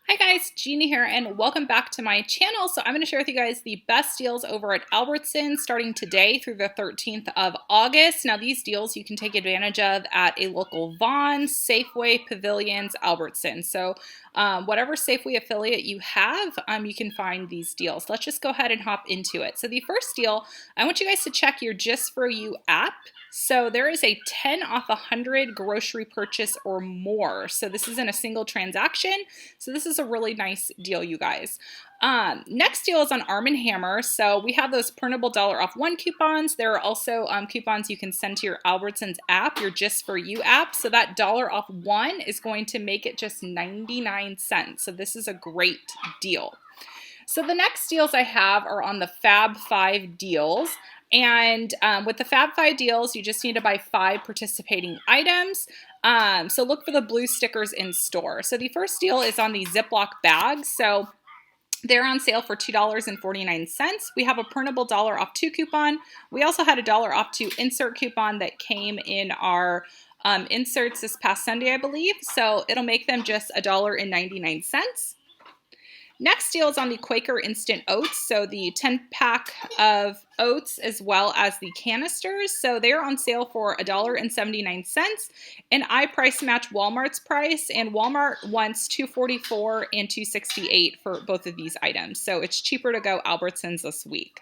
Hi guys, Jeannie here and welcome back to my channel. So I'm going to share with you guys the best deals over at Albertsons starting today through the 13th of August. Now these deals you can take advantage of at a local Vons, Safeway, Pavilions, Albertsons. So whatever Safeway affiliate you have, you can find these deals. Let's just go ahead and hop into it. So the first deal, I want you guys to check your Just For You app. So there is a 10 off 100 grocery purchase or more. So this is in a single transaction. So this is a really nice deal, you guys. Next deal is on Arm & Hammer. So we have those printable $1 coupons. There are also coupons you can send to your Albertsons app, your Just For You app. So that $1 is going to make it just 99 cents. So this is a great deal. So the next deals I have are on the Fab 5 deals. And with the Fab 5 deals, you just need to buy 5 participating items. So look for the blue stickers in store. So the first deal is on the Ziploc bags. So they're on sale for $2.49. We have a printable off 2 coupon. We also had a off 2 insert coupon that came in our inserts this past Sunday, I believe. So it'll make them just $1.99. Next deal is on the Quaker instant oats, so the 10-pack of oats as well as the canisters. So they're on sale for $1.79, and I price match Walmart's price, and Walmart wants $2.44 and $2.68 for both of these items. So it's cheaper to go Albertsons this week.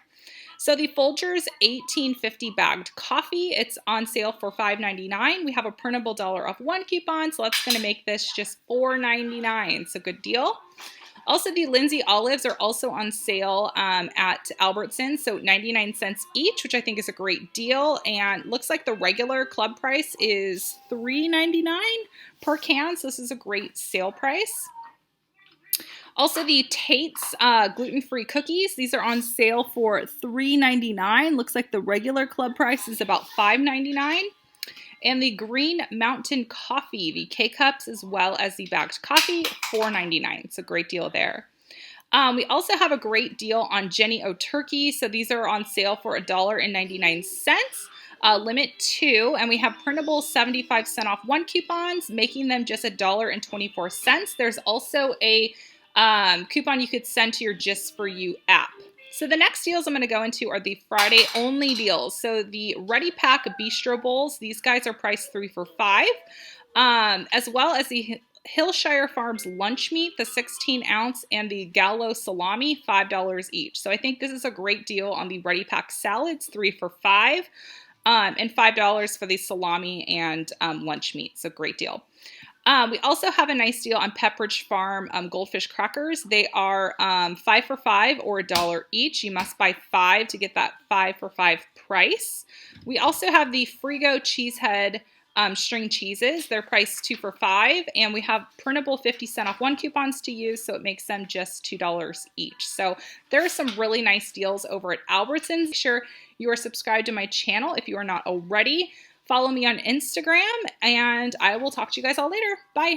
So the Folgers 1850 bagged coffee, it's on sale for $5.99. We have a printable off 1 coupon, so that's going to make this just $4.99. It's a good deal. Also, the Lindsay olives are also on sale at Albertsons, so 99 cents each, which I think is a great deal. And looks like the regular club price is $3.99 per can, so this is a great sale price. Also, the Tates gluten-free cookies, these are on sale for $3.99. Looks like the regular club price is about $5.99. And the Green Mountain Coffee, the K-Cups as well as the bagged coffee, $4.99. It's a great deal there. We also have a great deal on JennieO Turkey. So these are on sale for $1.99. Limit 2, and we have printable 75-cent off 1 coupons, making them just $1.24. There's also a coupon you could send to your Just For You app. So the next deals I'm going to go into are the Friday only deals. So the Ready Pack Bistro Bowls, these guys are priced 3 for $5, as well as the Hillshire Farms lunch meat, the 16 ounce, and the Gallo salami, $5 each. So I think this is a great deal on the Ready Pack salads, 3 for $5, and $5 for the salami and lunch meat. So great deal. We also have a nice deal on Pepperidge Farm Goldfish Crackers. They are 5 for $5 or $1 each. You must buy 5 to get that 5 for $5 price. We also have the Frigo Cheesehead string cheeses. They're priced 2 for $5, and we have printable 50-cent off 1 coupons to use, so it makes them just $2 each. So there are some really nice deals over at Albertsons. Make sure you are subscribed to my channel if you are not already. Follow me on Instagram, and I will talk to you guys all later. Bye.